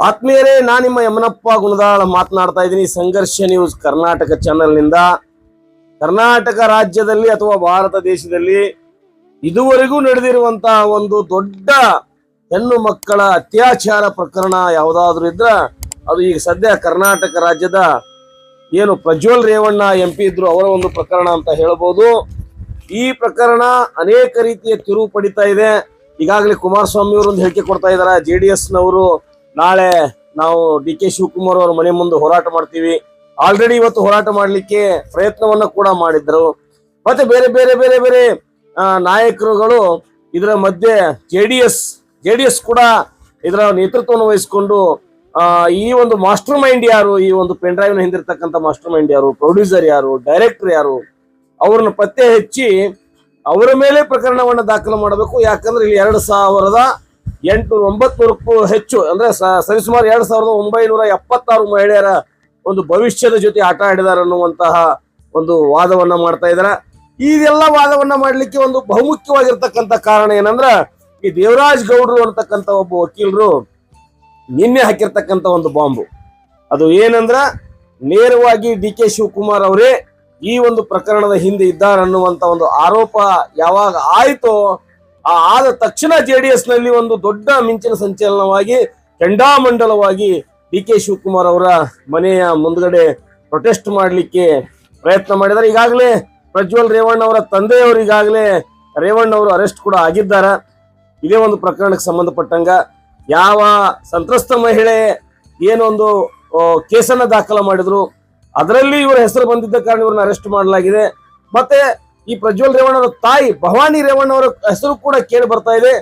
ಆತ್ಮೀಯರೇ, ನಾನು ನಿಮ್ಮ ಯಮನಪ್ಪ ಗುಣದಾಳ ಮಾತನಾಡ್ತಾ ಇದ್ದೀನಿ. ಸಂಘರ್ಷ ನ್ಯೂಸ್ ಕರ್ನಾಟಕ ಚಾನೆಲ್ನಿಂದ. ಕರ್ನಾಟಕ ರಾಜ್ಯದಲ್ಲಿ ಅಥವಾ ಭಾರತ ದೇಶದಲ್ಲಿ ಇದುವರೆಗೂ ನಡೆದಿರುವಂತಹ ಒಂದು ದೊಡ್ಡ ಹೆಣ್ಣು ಮಕ್ಕಳ ಅತ್ಯಾಚಾರ ಪ್ರಕರಣ ಯಾವುದಾದ್ರೂ ಇದ್ರ ಅದು ಈಗ ಸದ್ಯ ಕರ್ನಾಟಕ ರಾಜ್ಯದ ಏನು ಪ್ರಜ್ವಲ್ ರೇವಣ್ಣ MP ಇದ್ರು ಅವರ ಒಂದು ಪ್ರಕರಣ ಅಂತ ಹೇಳಬಹುದು. ಈ ಪ್ರಕರಣ ಅನೇಕ ರೀತಿಯ ತಿರುವು ಪಡಿತಾ ಇದೆ. ಈಗಾಗಲೇ ಕುಮಾರಸ್ವಾಮಿ ಅವರು ಒಂದು ಹೇಳಿಕೆ ಕೊಡ್ತಾ ಇದ್ದಾರೆ. JDS ನವರು ನಾಳೆ ನಾವು DK ಶಿವಕುಮಾರ್ ಅವರ ಮನೆ ಮುಂದೆ ಹೋರಾಟ ಮಾಡ್ತೀವಿ. ಆಲ್ರೆಡಿ ಇವತ್ತು ಹೋರಾಟ ಮಾಡ್ಲಿಕ್ಕೆ ಪ್ರಯತ್ನವನ್ನ ಕೂಡ ಮಾಡಿದ್ರು. ಮತ್ತೆ ಬೇರೆ ಬೇರೆ ಬೇರೆ ಬೇರೆ ನಾಯಕರುಗಳು ಇದರ ಮಧ್ಯೆ JDS ಕೂಡ ಇದರ ನೇತೃತ್ವವನ್ನು ವಹಿಸಿಕೊಂಡು ಈ ಒಂದು ಮಾಸ್ಟರ್ ಮೈಂಡ್ ಯಾರು, ಈ ಒಂದು ಪೆನ್ ಡ್ರೈವ್ ನ ಹಿಂದಿರ್ತಕ್ಕಂಥ ಮಾಸ್ಟರ್ ಮೈಂಡ್ ಯಾರು, ಪ್ರೊಡ್ಯೂಸರ್ ಯಾರು, ಡೈರೆಕ್ಟರ್ ಯಾರು, ಅವ್ರನ್ನ ಪತ್ತೆ ಹಚ್ಚಿ ಅವರ ಮೇಲೆ ಪ್ರಕರಣವನ್ನ ದಾಖಲು ಮಾಡಬೇಕು. ಯಾಕಂದ್ರೆ ಇಲ್ಲಿ 2800-900ಕ್ಕೂ ಹೆಚ್ಚು ಅಂದ್ರೆ ಸರಿಸುಮಾರು 2976 ಮಹಿಳೆಯರ ಒಂದು ಭವಿಷ್ಯದ ಜೊತೆ ಆಟ ಆಡಿದಾರೆ ಅನ್ನುವಂತಹ ಒಂದು ವಾದವನ್ನ ಮಾಡ್ತಾ ಇದಾರೆ. ಇದೆಲ್ಲ ವಾದವನ್ನ ಮಾಡ್ಲಿಕ್ಕೆ ಒಂದು ಬಹುಮುಖ್ಯವಾಗಿರ್ತಕ್ಕಂಥ ಕಾರಣ ಏನಂದ್ರ ಈ ದೇವರಾಜ್ ಗೌಡ್ರು ಅಂತಕ್ಕಂಥ ಒಬ್ಬ ವಕೀಲರು ನಿನ್ನೆ ಹಾಕಿರ್ತಕ್ಕಂಥ ಒಂದು ಬಾಂಬು. ಅದು ಏನಂದ್ರ ನೇರವಾಗಿ DK ಶಿವಕುಮಾರ್ ಅವರೇ ಈ ಒಂದು ಪ್ರಕರಣದ ಹಿಂದೆ ಇದ್ದಾರೆ ಅನ್ನುವಂತ ಒಂದು ಆರೋಪ ಯಾವಾಗ ಆಯ್ತೋ ಆದ ತಕ್ಷಣ JDS ನಲ್ಲಿ ಒಂದು ದೊಡ್ಡ ಮಿಂಚಿನ ಸಂಚಲನವಾಗಿ ಕೆಂಡಾಮಂಡಲವಾಗಿ DK ಶಿವಕುಮಾರ್ ಅವರ ಮನೆಯ ಮುಂದ್ಗಡೆ ಪ್ರೊಟೆಸ್ಟ್ ಮಾಡಲಿಕ್ಕೆ ಪ್ರಯತ್ನ ಮಾಡಿದ್ದಾರೆ. ಈಗಾಗಲೇ ಪ್ರಜ್ವಲ್ ರೇವಣ್ಣ ಅವರ ತಂದೆಯವರು ಈಗಾಗಲೇ ರೇವಣ್ಣ ಅವರು ಅರೆಸ್ಟ್ ಕೂಡ ಆಗಿದ್ದಾರೆ. ಇದೇ ಒಂದು ಪ್ರಕರಣಕ್ಕೆ ಸಂಬಂಧಪಟ್ಟಂಗ ಯಾವ ಸಂತ್ರಸ್ತ ಮಹಿಳೆ ಏನೊಂದು ಕೇಸನ್ನ ದಾಖಲು ಮಾಡಿದ್ರು ಅದರಲ್ಲಿ ಇವರ ಹೆಸರು ಬಂದಿದ್ದ ಕಾರಣ ಇವ್ರನ್ನ ಅರೆಸ್ಟ್ ಮಾಡಲಾಗಿದೆ. ಮತ್ತೆ ಈ ಪ್ರಜ್ವಲ್ ರೇವಣ್ಣ ಅವರ ತಾಯಿ ಭವಾನಿ ರೇವಣ್ಣ ಅವರ ಹೆಸರು ಕೂಡ ಕೇಳಿ ಬರ್ತಾ ಇದೆ.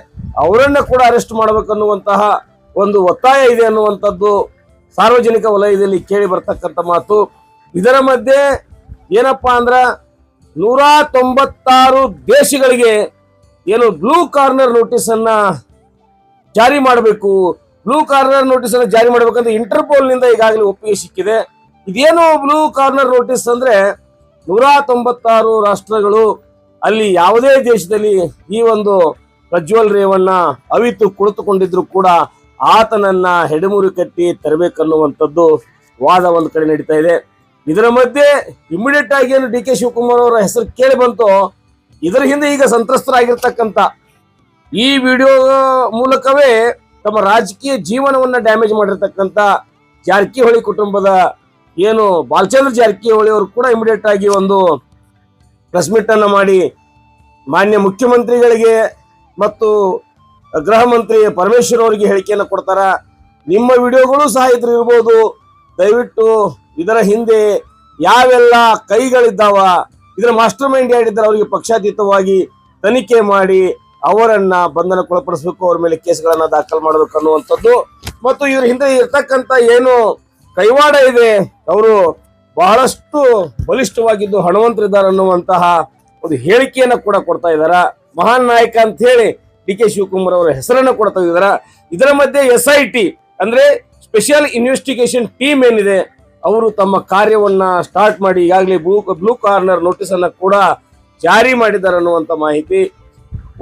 ಅವರನ್ನ ಕೂಡ ಅರೆಸ್ಟ್ ಮಾಡಬೇಕನ್ನುವಂತಹ ಒಂದು ಒತ್ತಾಯ ಇದೆ ಅನ್ನುವಂಥದ್ದು ಸಾರ್ವಜನಿಕ ವಲಯದಲ್ಲಿ ಕೇಳಿ ಬರ್ತಕ್ಕಂಥ ಮಾತು. ಇದರ ಮಧ್ಯೆ ಏನಪ್ಪಾ ಅಂದ್ರ 196 ದೇಶಗಳಿಗೆ ಏನು ಬ್ಲೂ ಕಾರ್ನರ್ ನೋಟಿಸ್ ಅನ್ನ ಜಾರಿ ಮಾಡಬೇಕು, ಬ್ಲೂ ಕಾರ್ನರ್ ನೋಟಿಸ್ ಅನ್ನ ಜಾರಿ ಮಾಡಬೇಕಂತ ಇಂಟರ್ಪೋಲ್ ನಿಂದ ಈಗಾಗಲೇ ಒಪ್ಪಿಗೆ ಸಿಕ್ಕಿದೆ. ಇದೇನು ಬ್ಲೂ ಕಾರ್ನರ್ ನೋಟಿಸ್ ಅಂದ್ರೆ 196 ರಾಷ್ಟ್ರಗಳು ಅಲ್ಲಿ ಯಾವುದೇ ದೇಶದಲ್ಲಿ ಈ ಒಂದು ಪ್ರಜ್ವಲ್ ರೇವಣ್ಣ ಅವಿತು ಕುಳಿತುಕೊಂಡಿದ್ರು ಕೂಡ ಆತನನ್ನ ಹೆಡೆಮುರಿ ಕಟ್ಟಿ ತರಬೇಕನ್ನುವಂಥದ್ದು ವಾದ ಒಂದು ಕಡೆ ನಡೀತಾ ಇದೆ. ಇದರ ಮಧ್ಯೆ ಇಮಿಡಿಯೇಟ್ ಆಗಿ ಏನು DK ಶಿವಕುಮಾರ್ ಅವರ ಹೆಸರು ಕೇಳಿ ಬಂತು. ಇದರ ಹಿಂದೆ ಈಗ ಸಂತ್ರಸ್ತರಾಗಿರ್ತಕ್ಕಂಥ ಈ ವಿಡಿಯೋ ಮೂಲಕವೇ ತಮ್ಮ ರಾಜಕೀಯ ಜೀವನವನ್ನ ಡ್ಯಾಮೇಜ್ ಮಾಡಿರ್ತಕ್ಕಂಥ ಜಾರಕಿಹೊಳಿ ಕುಟುಂಬದ ಏನು ಬಾಲಚಂದ್ರ ಜಾರಕಿಹೊಳಿ ಅವರು ಕೂಡ ಇಮಿಡಿಯೇಟ್ ಆಗಿ ಒಂದು ಪ್ರೆಸ್ ಮೀಟ್ ಅನ್ನ ಮಾಡಿ ಮಾನ್ಯ ಮುಖ್ಯಮಂತ್ರಿಗಳಿಗೆ ಮತ್ತು ಗೃಹ ಮಂತ್ರಿ ಪರಮೇಶ್ವರ್ ಅವರಿಗೆ ಹೇಳಿಕೆಯನ್ನು ಕೊಡ್ತಾರ. ನಿಮ್ಮ ವಿಡಿಯೋಗಳು ಸಹ ಇದ್ರ ಇರ್ಬೋದು, ದಯವಿಟ್ಟು ಇದರ ಹಿಂದೆ ಯಾವೆಲ್ಲ ಕೈಗಳಿದ್ದಾವ, ಇದರ ಮಾಸ್ಟರ್ ಮೈಂಡ್ ಯಾರಿದ್ದಾರೆ ಅವರಿಗೆ ಪಕ್ಷಾತೀತವಾಗಿ ತನಿಖೆ ಮಾಡಿ ಅವರನ್ನ ಬಂಧನಕ್ಕೊಳಪಡಿಸಬೇಕು, ಅವ್ರ ಮೇಲೆ ಕೇಸ್ಗಳನ್ನ ದಾಖಲು ಮಾಡಬೇಕು ಅನ್ನುವಂಥದ್ದು. ಮತ್ತು ಇದ್ರ ಹಿಂದೆ ಇರ್ತಕ್ಕಂಥ ಏನು ಕೈವಾಡ ಇದೆ ಅವರು ಬಹಳಷ್ಟು ಬಲಿಷ್ಠವಾಗಿದ್ದು ಹಣವಂತರಿದ್ದಾರೆ ಅನ್ನುವಂತಹ ಒಂದು ಹೇಳಿಕೆಯನ್ನ ಕೂಡ ಕೊಡ್ತಾ ಇದಾರ. ಮಹಾನ್ ನಾಯಕ ಅಂತ ಹೇಳಿ DK ಶಿವಕುಮಾರ್ ಅವರ ಹೆಸರನ್ನ ಕೂಡ ತೆಗೆದಿದಾರ. ಇದರ ಮಧ್ಯೆ SIT ಅಂದ್ರೆ ಸ್ಪೆಷಲ್ ಇನ್ವೆಸ್ಟಿಗೇಷನ್ ಟೀಮ್ ಏನಿದೆ ಅವರು ತಮ್ಮ ಕಾರ್ಯವನ್ನ ಸ್ಟಾರ್ಟ್ ಮಾಡಿ ಈಗಾಗಲೇ ಬ್ಲೂ ಕಾರ್ನರ್ ನೋಟಿಸ್ ಅನ್ನ ಕೂಡ ಜಾರಿ ಮಾಡಿದ್ದಾರೆ ಅನ್ನುವಂತ ಮಾಹಿತಿ.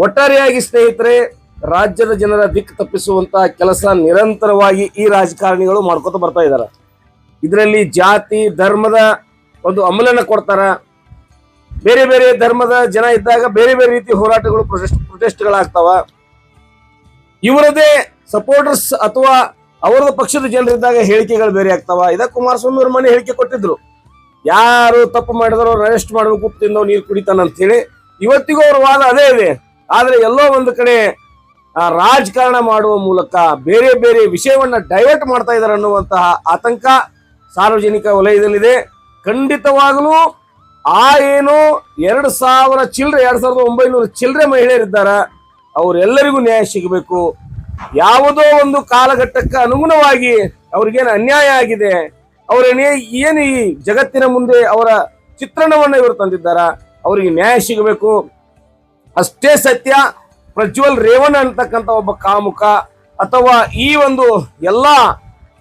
ಒಟ್ಟಾರೆಯಾಗಿ ಸ್ನೇಹಿತರೆ, ರಾಜ್ಯದ ಜನರ ದಿಕ್ಕು ತಪ್ಪಿಸುವಂತಹ ಕೆಲಸ ನಿರಂತರವಾಗಿ ಈ ರಾಜಕಾರಣಿಗಳು ಮಾಡ್ಕೊತ ಬರ್ತಾ ಇದಾರೆ. ಇದರಲ್ಲಿ ಜಾತಿ ಧರ್ಮದ ಒಂದು ಅಮಲನ್ನ ಕೊಡ್ತಾರ. ಬೇರೆ ಬೇರೆ ಧರ್ಮದ ಜನ ಇದ್ದಾಗ ಬೇರೆ ಬೇರೆ ರೀತಿ ಹೋರಾಟಗಳು ಪ್ರೊಟೆಸ್ಟ್ಗಳಾಗ್ತಾವ. ಇವರದೇ ಸಪೋರ್ಟರ್ಸ್ ಅಥವಾ ಅವರದ ಪಕ್ಷದ ಜನರಿದ್ದಾಗ ಹೇಳಿಕೆಗಳು ಬೇರೆ ಆಗ್ತಾವ. ಇದ ಕುಮಾರಸ್ವಾಮಿ ಅವ್ರ ಮನೆ ಹೇಳಿಕೆ ಕೊಟ್ಟಿದ್ರು, ಯಾರು ತಪ್ಪು ಮಾಡಿದ್ರು ಅವ್ರು ಅರೆಸ್ಟ್ ಮಾಡ್ಬೇಕು, ಉಪ್ಪು ತಿಂದವ್ ನೀರು ಕುಡಿತಾನ ಅಂತ ಹೇಳಿ. ಇವತ್ತಿಗೂ ಅವ್ರ ವಾದ ಅದೇ ಇದೆ. ಆದ್ರೆ ಎಲ್ಲೋ ಒಂದು ಕಡೆ ರಾಜಕಾರಣ ಮಾಡುವ ಮೂಲಕ ಬೇರೆ ಬೇರೆ ವಿಷಯವನ್ನ ಡೈವರ್ಟ್ ಮಾಡ್ತಾ ಇದಾರೆ ಅನ್ನುವಂತಹ ಆತಂಕ ಸಾರ್ವಜನಿಕ ವಲಯದಲ್ಲಿದೆ. ಖಂಡಿತವಾಗಲೂ ಆ ಏನು 2900 ಚಿಲ್ಲರೆ ಮಹಿಳೆಯರಿದ್ದಾರ ಅವರೆಲ್ಲರಿಗೂ ನ್ಯಾಯ ಸಿಗಬೇಕು. ಯಾವುದೋ ಒಂದು ಕಾಲಘಟ್ಟಕ್ಕೆ ಅನುಗುಣವಾಗಿ ಅವ್ರಿಗೇನು ಅನ್ಯಾಯ ಆಗಿದೆ, ಏನು ಈ ಜಗತ್ತಿನ ಮುಂದೆ ಅವರ ಚಿತ್ರಣವನ್ನ ಇವರು ತಂದಿದ್ದಾರ, ಅವರಿಗೆ ನ್ಯಾಯ ಸಿಗಬೇಕು. ಅಷ್ಟೇ ಸತ್ಯ. ಪ್ರಜ್ವಲ್ ರೇವಣ್ಣ ಅಂತಕ್ಕಂಥ ಒಬ್ಬ ಕಾಮುಕ ಅಥವಾ ಈ ಒಂದು ಎಲ್ಲಾ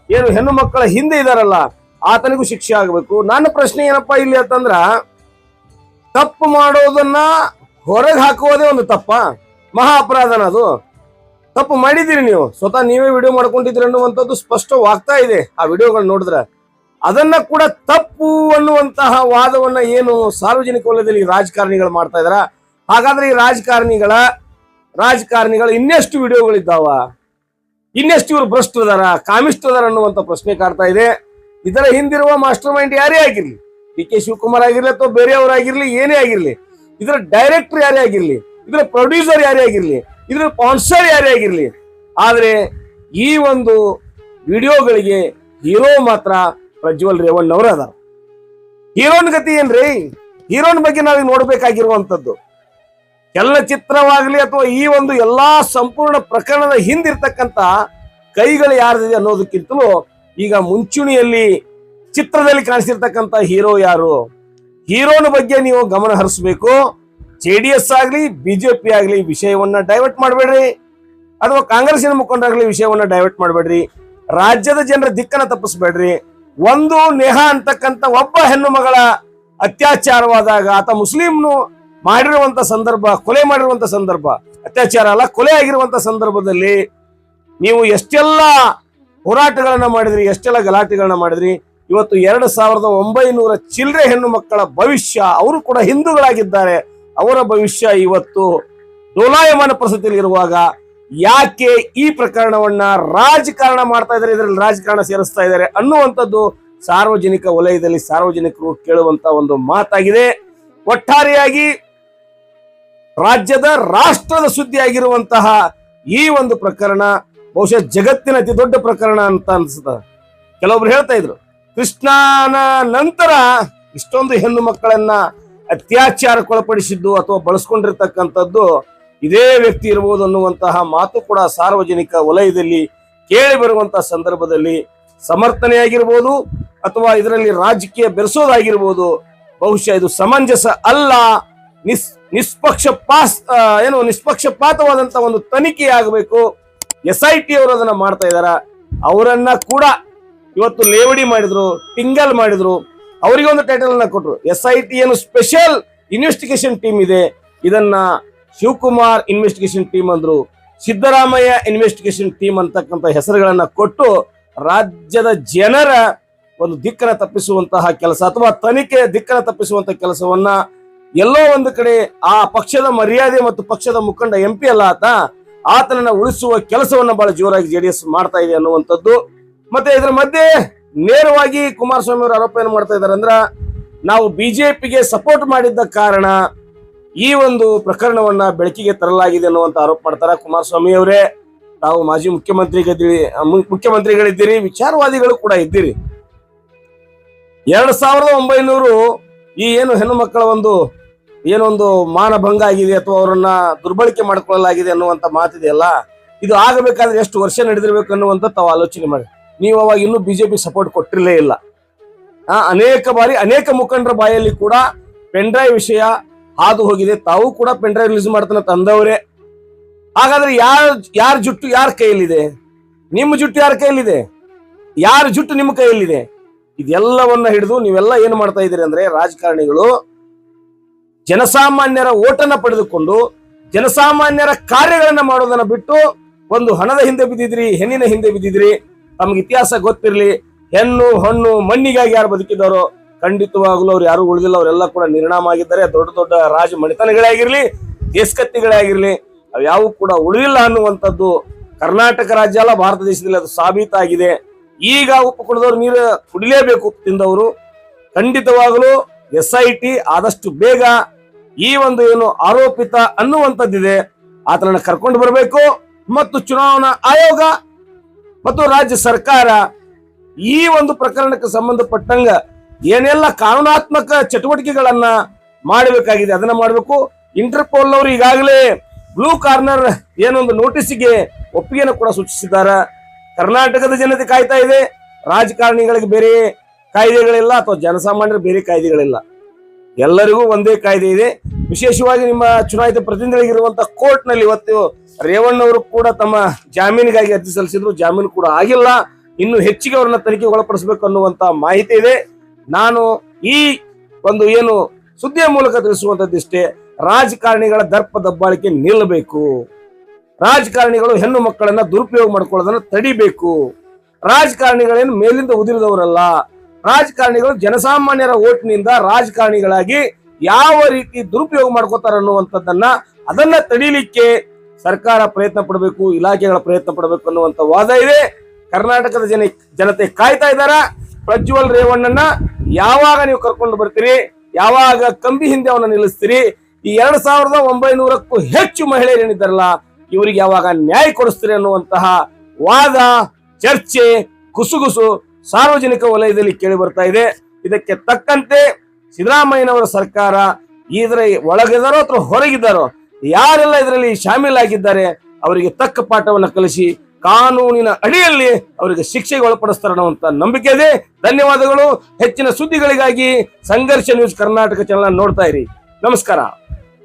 ಏನು ಹೆಣ್ಣು ಮಕ್ಕಳ ಹಿಂದೆ ಇದಾರಲ್ಲ ಆತನಿಗೂ ಶಿಕ್ಷೆ ಆಗಬೇಕು. ನನ್ನ ಪ್ರಶ್ನೆ ಏನಪ್ಪಾ ಇಲ್ಲಿ ಅಂತಂದ್ರ, ತಪ್ಪು ಮಾಡೋದನ್ನ ಹೊರಗೆ ಹಾಕುವುದೇ ಒಂದು ತಪ್ಪ, ಮಹಾ ಅಪರಾಧನ ಅದು. ತಪ್ಪು ಮಾಡಿದ್ದೀರಿ, ನೀವು ಸ್ವತಃ ನೀವೇ ವಿಡಿಯೋ ಮಾಡ್ಕೊಂಡಿದ್ದೀರಿ ಅನ್ನುವಂಥದ್ದು ಸ್ಪಷ್ಟವಾಗ್ತಾ ಇದೆ ಆ ವಿಡಿಯೋಗಳು ನೋಡಿದ್ರೆ. ಅದನ್ನ ಕೂಡ ತಪ್ಪು ಅನ್ನುವಂತಹ ವಾದವನ್ನ ಏನು ಸಾರ್ವಜನಿಕ ವಲಯದಲ್ಲಿ ರಾಜಕಾರಣಿಗಳು ಮಾಡ್ತಾ ಇದಾರ, ಹಾಗಾದ್ರೆ ಈ ರಾಜಕಾರಣಿಗಳ ಇನ್ನೆಷ್ಟು ವಿಡಿಯೋಗಳಿದ್ದಾವ, ಇನ್ನೆಷ್ಟು ಇವರು ಭ್ರಷ್ಟದಾರ, ಕಾಮಿಷ್ಟದಾರ ಅನ್ನುವಂಥ ಪ್ರಶ್ನೆ ಕಾಡ್ತಾ ಇದೆ. ಇದರ ಹಿಂದಿರುವ ಮಾಸ್ಟರ್ ಮೈಂಡ್ ಯಾರೇ ಆಗಿರ್ಲಿ, ಡಿ ಕೆ ಶಿವಕುಮಾರ್ ಆಗಿರ್ಲಿ ಅಥವಾ ಬೇರೆಯವರಾಗಿರ್ಲಿ, ಏನೇ ಆಗಿರ್ಲಿ, ಇದರ ಡೈರೆಕ್ಟರ್ ಯಾರೇ ಆಗಿರ್ಲಿ, ಇದರ ಪ್ರೊಡ್ಯೂಸರ್ ಯಾರೇ ಆಗಿರ್ಲಿ, ಇದರ ಸ್ಪಾನ್ಸರ್ ಯಾರೇ ಆಗಿರ್ಲಿ, ಆದ್ರೆ ಈ ಒಂದು ವಿಡಿಯೋಗಳಿಗೆ ಹೀರೋ ಮಾತ್ರ ಪ್ರಜ್ವಲ್ ರೇವಣ್ಣ ಅವರು ಅದಾರ. ಹೀರೋನ್ ಗತಿ ಏನ್ರಿ? ಹೀರೋನ್ ಬಗ್ಗೆ ನಾವೀಗ ನೋಡ್ಬೇಕಾಗಿರುವಂತದ್ದು ಚಲನಚಿತ್ರವಾಗ್ಲಿ ಅಥವಾ ಈ ಒಂದು ಎಲ್ಲಾ ಸಂಪೂರ್ಣ ಪ್ರಕರಣದ ಹಿಂದಿರ್ತಕ್ಕಂತ ಕೈಗಳು ಯಾರ್ದಿದೆ ಅನ್ನೋದಕ್ಕಿಂತಲೂ ಈಗ ಮುಂಚೂಣಿಯಲ್ಲಿ ಚಿತ್ರದಲ್ಲಿ ಕಾಣಿಸಿರ್ತಕ್ಕಂತ ಹೀರೋ ಯಾರು, ಹೀರೋನ ಬಗ್ಗೆ ನೀವು ಗಮನ ಹರಿಸಬೇಕು. JDS ಆಗ್ಲಿ ಬಿಜೆಪಿ ಆಗ್ಲಿ ವಿಷಯವನ್ನ ಡೈವರ್ಟ್ ಮಾಡಬೇಡ್ರಿ, ಅಥವಾ ಕಾಂಗ್ರೆಸ್ಸಿನ ಮುಖಂಡರಾಗ್ಲಿ ವಿಷಯವನ್ನ ಡೈವರ್ಟ್ ಮಾಡಬೇಡ್ರಿ. ರಾಜ್ಯದ ಜನರ ದಿಕ್ಕನ್ನ ತಪ್ಪಿಸ್ಬೇಡ್ರಿ. ಒಂದು ನೇಹಾ ಅಂತಕ್ಕಂಥ ಒಬ್ಬ ಹೆಣ್ಣು ಮಗಳ ಅತ್ಯಾಚಾರವಾದಾಗ ಆತ ಮುಸ್ಲಿಂನು ಮಾಡಿರುವಂತ ಸಂದರ್ಭ, ಕೊಲೆ ಮಾಡಿರುವಂತ ಸಂದರ್ಭ, ಅತ್ಯಾಚಾರ ಅಲ್ಲ ಕೊಲೆ ಆಗಿರುವಂತ ಸಂದರ್ಭದಲ್ಲಿ ನೀವು ಎಷ್ಟೆಲ್ಲ ಹೋರಾಟಗಳನ್ನ ಮಾಡಿದ್ರಿ, ಎಷ್ಟೆಲ್ಲ ಗಲಾಟೆಗಳನ್ನ ಮಾಡಿದ್ರಿ. ಇವತ್ತು 2900 ಚಿಲ್ಲರೆ ಹೆಣ್ಣು ಮಕ್ಕಳ ಭವಿಷ್ಯ, ಅವರು ಕೂಡ ಹಿಂದೂಗಳಾಗಿದ್ದಾರೆ, ಅವರ ಭವಿಷ್ಯ ಇವತ್ತು ಡೋಲಾಯಮಾನ ಪರಿಸ್ಥಿತಿಯಲ್ಲಿ ಇರುವಾಗ ಯಾಕೆ ಈ ಪ್ರಕರಣವನ್ನ ರಾಜಕಾರಣ ಮಾಡ್ತಾ ಇದ್ದಾರೆ, ಇದರಲ್ಲಿ ರಾಜಕಾರಣ ಸೇರಿಸ್ತಾ ಇದ್ದಾರೆ ಅನ್ನುವಂಥದ್ದು ಸಾರ್ವಜನಿಕ ವಲಯದಲ್ಲಿ ಸಾರ್ವಜನಿಕರು ಕೇಳುವಂತ ಒಂದು ಮಾತಾಗಿದೆ. ಒಟ್ಟಾರೆಯಾಗಿ ರಾಷ್ಟ್ರದ ಸುದ್ದಿ ಆಗಿರುವಂತಹ ಈ ಒಂದು ಪ್ರಕರಣ ಬಹುಶಃ ಜಗತ್ತಿನ ಅತಿ ದೊಡ್ಡ ಪ್ರಕರಣ ಅಂತ ಅನ್ಸುತ್ತೆ. ಕೆಲವೊಬ್ರು ಹೇಳ್ತಾ ಇದ್ರು, ಕೃಷ್ಣನ ನಂತರ ಇಷ್ಟೊಂದು ಹೆಣ್ಣು ಮಕ್ಕಳನ್ನ ಅತ್ಯಾಚಾರಕ್ಕೊಳಪಡಿಸಿದ್ದು ಅಥವಾ ಬಳಸ್ಕೊಂಡಿರ್ತಕ್ಕಂಥದ್ದು ಇದೇ ವ್ಯಕ್ತಿ ಇರಬಹುದು ಅನ್ನುವಂತಹ ಮಾತು ಕೂಡ ಸಾರ್ವಜನಿಕ ವಲಯದಲ್ಲಿ ಕೇಳಿ ಬರುವಂತಹ ಸಂದರ್ಭದಲ್ಲಿ ಸಮರ್ಥನೆಯಾಗಿರ್ಬೋದು ಅಥವಾ ಇದರಲ್ಲಿ ರಾಜಕೀಯ ಬೆರೆಸೋದಾಗಿರ್ಬೋದು. ಬಹುಶಃ ಇದು ಸಮಂಜಸ ಅಲ್ಲ. ನಿಷ್ಪಕ್ಷಪಾತವಾದಂತ ಒಂದು ತನಿಖೆ ಆಗಬೇಕು. SIT ಅವರು ಅದನ್ನ ಮಾಡ್ತಾ ಇದಾರ. ಅವರನ್ನ ಕೂಡ ಇವತ್ತು ಲೇವಡಿ ಮಾಡಿದ್ರು, ಟಿಂಗಲ್ ಮಾಡಿದ್ರು, ಅವರಿಗೆ ಒಂದು ಟೈಟಲ್ ಅನ್ನ ಕೊಟ್ರು. SIT ಏನು ಸ್ಪೆಷಲ್ ಇನ್ವೆಸ್ಟಿಗೇಷನ್ ಟೀಮ್ ಇದೆ, ಇದನ್ನ ಶಿವಕುಮಾರ್ ಇನ್ವೆಸ್ಟಿಗೇಷನ್ ಟೀಮ್ ಅಂದ್ರು, ಸಿದ್ದರಾಮಯ್ಯ ಇನ್ವೆಸ್ಟಿಗೇಷನ್ ಟೀಮ್ ಅಂತಕ್ಕಂಥ ಹೆಸರುಗಳನ್ನ ಕೊಟ್ಟು ರಾಜ್ಯದ ಜನರ ಒಂದು ದಿಕ್ಕನ್ನ ತಪ್ಪಿಸುವಂತಹ ಕೆಲಸ ಅಥವಾ ತನಿಖೆ ದಿಕ್ಕನ್ನ ತಪ್ಪಿಸುವಂತಹ ಕೆಲಸವನ್ನ ಎಲ್ಲೋ ಒಂದು ಕಡೆ ಆ ಪಕ್ಷದ ಮರ್ಯಾದೆ ಮತ್ತು ಪಕ್ಷದ ಮುಖಂಡ MP ಅಲ್ಲ ಆತನನ್ನ ಉಳಿಸುವ ಕೆಲಸವನ್ನ ಬಹಳ ಜೋರಾಗಿ JDS ಮಾಡ್ತಾ ಇದೆ ಅನ್ನುವಂಥದ್ದು. ಮತ್ತೆ ಇದರ ಮಧ್ಯೆ ನೇರವಾಗಿ ಕುಮಾರಸ್ವಾಮಿ ಅವರು ಆರೋಪ ಏನು ಮಾಡ್ತಾ ಇದ್ದಾರೆ ಅಂದ್ರ, ನಾವು ಬಿಜೆಪಿಗೆ ಸಪೋರ್ಟ್ ಮಾಡಿದ್ದ ಕಾರಣ ಈ ಒಂದು ಪ್ರಕರಣವನ್ನ ಬೆಳಕಿಗೆ ತರಲಾಗಿದೆ ಅನ್ನುವಂತ ಆರೋಪ ಮಾಡ್ತಾರ. ಕುಮಾರಸ್ವಾಮಿ ಅವರೇ, ತಾವು ಮಾಜಿ ಮುಖ್ಯಮಂತ್ರಿಗಳಿದ್ದೀರಿ, ವಿಚಾರವಾದಿಗಳು ಕೂಡ ಇದ್ದೀರಿ. 2900 ಈ ಏನು ಹೆಣ್ಣು ಮಕ್ಕಳ ಏನೊಂದು ಮಾನಭಂಗ ಆಗಿದೆ ಅಥವಾ ಅವರನ್ನ ದುರ್ಬಳಕೆ ಮಾಡಿಕೊಳ್ಳಲಾಗಿದೆ ಅನ್ನುವಂತ ಮಾತಿದೆಯಲ್ಲ, ಇದು ಆಗಬೇಕಾದ್ರೆ ಎಷ್ಟು ವರ್ಷ ನಡೆದಿರ್ಬೇಕು ಅನ್ನುವಂತ ತಾವು ಆಲೋಚನೆ ಮಾಡಿ. ನೀವು ಅವಾಗ ಇನ್ನೂ ಬಿಜೆಪಿ ಸಪೋರ್ಟ್ ಕೊಟ್ಟಿರಲೇ ಇಲ್ಲ. ಅನೇಕ ಬಾರಿ ಅನೇಕ ಮುಖಂಡರ ಬಾಯಲ್ಲಿ ಕೂಡ ಪೆನ್ಡ್ರೈವ್ ವಿಷಯ ಹಾದು ಹೋಗಿದೆ. ತಾವು ಕೂಡ ಪೆನ್ಡ್ರೈವ್ ರಿಲೀಸ್ ಮಾಡ್ತಾನೆ ತಂದವರೇ. ಹಾಗಾದ್ರೆ ಯಾರ ಜುಟ್ಟು ಯಾರ ಕೈಯಲ್ಲಿದೆ? ನಿಮ್ಮ ಜುಟ್ಟು ಯಾರ ಕೈಯಲ್ಲಿದೆ? ಯಾರ ಜುಟ್ಟು ನಿಮ್ಮ ಕೈಯಲ್ಲಿದೆ? ಇದೆಲ್ಲವನ್ನ ಹಿಡಿದು ನೀವೆಲ್ಲ ಏನ್ ಮಾಡ್ತಾ ಇದ್ದೀರಿ ಅಂದ್ರೆ, ರಾಜಕಾರಣಿಗಳು ಜನಸಾಮಾನ್ಯರ ಓಟನ್ನ ಪಡೆದುಕೊಂಡು ಜನಸಾಮಾನ್ಯರ ಕಾರ್ಯಗಳನ್ನ ಮಾಡೋದನ್ನ ಬಿಟ್ಟು ಒಂದು ಹಣದ ಹಿಂದೆ ಬಿದ್ದಿದ್ರಿ, ಹೆಣ್ಣಿನ ಹಿಂದೆ ಬಿದ್ದಿದ್ರಿ. ತಮ್ಗೆ ಇತಿಹಾಸ ಗೊತ್ತಿರಲಿ, ಹೆಣ್ಣು ಹಣ್ಣು ಮಣ್ಣಿಗಾಗಿ ಯಾರು ಬದುಕಿದಾರೋ ಖಂಡಿತವಾಗ್ಲೂ ಅವ್ರು ಯಾರು ಉಳಿದಿಲ್ಲ. ಅವರೆಲ್ಲ ಕೂಡ ನಿರ್ಣಾಮ ಆಗಿದ್ದಾರೆ. ದೊಡ್ಡ ದೊಡ್ಡ ರಾಜ ಮಣಿತನಗಳೇ ಆಗಿರ್ಲಿ, ದೇಶಕತ್ತಿಗಳೇ ಆಗಿರ್ಲಿ, ಅವು ಯಾವ ಕೂಡ ಉಳಿದಿಲ್ಲ ಅನ್ನುವಂಥದ್ದು ಕರ್ನಾಟಕ ರಾಜ್ಯ ಅಲ್ಲ, ಭಾರತ ದೇಶದಲ್ಲಿ ಅದು ಸಾಬೀತಾಗಿದೆ. ಈಗ ಉಪ್ಪು ಕುಡಿದವ್ರು ನೀರು ಕುಡಿಲೇಬೇಕು, ಉಪ್ಪು ತಿಂದವರು. ಖಂಡಿತವಾಗಲೂ SIT ಆದಷ್ಟು ಬೇಗ ಈ ಒಂದು ಏನು ಆರೋಪಿತ ಅನ್ನುವಂಥದ್ದಿದೆ ಆತನನ್ನ ಕರ್ಕೊಂಡು ಬರಬೇಕು. ಮತ್ತು ಚುನಾವಣಾ ಆಯೋಗ ಮತ್ತು ರಾಜ್ಯ ಸರ್ಕಾರ ಈ ಒಂದು ಪ್ರಕರಣಕ್ಕೆ ಸಂಬಂಧಪಟ್ಟಂಗ ಏನೆಲ್ಲ ಕಾನೂನಾತ್ಮಕ ಚಟುವಟಿಕೆಗಳನ್ನ ಮಾಡಬೇಕಾಗಿದೆ ಅದನ್ನ ಮಾಡಬೇಕು. ಇಂಟರ್ಪೋಲ್ ಅವರು ಈಗಾಗಲೇ ಬ್ಲೂ ಕಾರ್ನರ್ ಏನೊಂದು ನೋಟಿಸ್ಗೆ ಒಪ್ಪಿಗೆಯನ್ನು ಕೂಡ ಸೂಚಿಸಿದ್ದಾರೆ. ಕರ್ನಾಟಕದ ಜನತೆ ಕಾಯ್ತಾ ಇದೆ. ರಾಜಕಾರಣಿಗಳಿಗೆ ಬೇರೆ ಕಾಯ್ದೆಗಳಿಲ್ಲ ಅಥವಾ ಜನಸಾಮಾನ್ಯರು ಬೇರೆ ಕಾಯ್ದೆಗಳಿಲ್ಲ, ಎಲ್ಲರಿಗೂ ಒಂದೇ ಕಾಯ್ದೆ ಇದೆ. ವಿಶೇಷವಾಗಿ ನಿಮ್ಮ ಚುನಾಯಿತ ಪ್ರತಿನಿಧಿಗಳಿರುವಂತಹ ಕೋರ್ಟ್ ನಲ್ಲಿ ಇವತ್ತು ರೇವಣ್ಣ ಅವರು ಕೂಡ ತಮ್ಮ ಜಾಮೀನಿಗಾಗಿ ಅರ್ಜಿ ಸಲ್ಲಿಸಿದ್ರು, ಜಾಮೀನು ಕೂಡ ಆಗಿಲ್ಲ. ಇನ್ನು ಹೆಚ್ಚಿಗೆ ಅವರನ್ನ ತನಿಖೆಗೆ ಒಳಪಡಿಸಬೇಕು ಅನ್ನುವಂತ ಮಾಹಿತಿ ಇದೆ. ನಾನು ಈ ಒಂದು ಏನು ಸುದ್ದಿಯ ಮೂಲಕ ತಿಳಿಸುವಂತದ್ದಿಷ್ಟೇ, ರಾಜಕಾರಣಿಗಳ ದರ್ಪ ದಬ್ಬಾಳಿಕೆ ನಿಲ್ಲಬೇಕು. ರಾಜಕಾರಣಿಗಳು ಹೆಣ್ಣು ಮಕ್ಕಳನ್ನ ದುರುಪಯೋಗ ಮಾಡ್ಕೊಳ್ಳೋದನ್ನ ತಡಿಬೇಕು. ರಾಜಕಾರಣಿಗಳೇನು ಮೇಲಿಂದ ಉದಿರಿದವರಲ್ಲ. ರಾಜಕಾರಣಿಗಳು ಜನಸಾಮಾನ್ಯರ ಓಟ್ನಿಂದ ರಾಜಕಾರಣಿಗಳಾಗಿ ಯಾವ ರೀತಿ ದುರುಪಯೋಗ ಮಾಡ್ಕೋತಾರ ಅನ್ನುವಂಥದ್ದನ್ನ ಅದನ್ನ ತಡಿಲಿಕ್ಕೆ ಸರ್ಕಾರ ಪ್ರಯತ್ನ ಪಡಬೇಕು, ಇಲಾಖೆಗಳ ಪ್ರಯತ್ನ ಪಡಬೇಕು ಅನ್ನುವಂಥ ವಾದ ಇದೆ. ಕರ್ನಾಟಕದ ಜನತೆ ಕಾಯ್ತಾ ಇದ್ದಾರ. ಪ್ರಜ್ವಲ್ ರೇವಣ್ಣನ ಯಾವಾಗ ನೀವು ಕರ್ಕೊಂಡು ಬರ್ತೀರಿ, ಯಾವಾಗ ಕಂಬಿ ಹಿಂದೆ ಅವನ್ನ ನಿಲ್ಲಿಸ್ತೀರಿ, ಈ 2900ಕ್ಕೂ ಹೆಚ್ಚು ಮಹಿಳೆಯರು ಏನಿದ್ದಾರಲ್ಲ ಇವರಿಗೆ ಯಾವಾಗ ನ್ಯಾಯ ಕೊಡಿಸ್ತೀರಿ ಅನ್ನುವಂತಹ ವಾದ, ಚರ್ಚೆ, ಗುಸುಗುಸು ಸಾರ್ವಜನಿಕ ವಲಯದಲ್ಲಿ ಕೇಳಿ ಬರ್ತಾ ಇದೆ. ಇದಕ್ಕೆ ತಕ್ಕಂತೆ ಸಿದ್ದರಾಮಯ್ಯನವರ ಸರ್ಕಾರ ಇದರ ಒಳಗಿದ್ದಾರೋ ಅಥವಾ ಹೊರಗಿದ್ದಾರೋ ಯಾರೆಲ್ಲ ಇದರಲ್ಲಿ ಶಾಮೀಲಾಗಿದ್ದಾರೆ ಅವರಿಗೆ ತಕ್ಕ ಪಾಠವನ್ನು ಕಲಿಸಿ ಕಾನೂನಿನ ಅಡಿಯಲ್ಲಿ ಅವರಿಗೆ ಶಿಕ್ಷೆಗೆ ಒಳಪಡಿಸ್ತಾರೆ ಅನ್ನುವಂತ ನಂಬಿಕೆ ಇದೆ. ಧನ್ಯವಾದಗಳು. ಹೆಚ್ಚಿನ ಸುದ್ದಿಗಳಿಗಾಗಿ ಸಂಘರ್ಷ ನ್ಯೂಸ್ ಕರ್ನಾಟಕ ಚಾನೆಲ್ ನೋಡ್ತಾ ಇರಿ. ನಮಸ್ಕಾರ.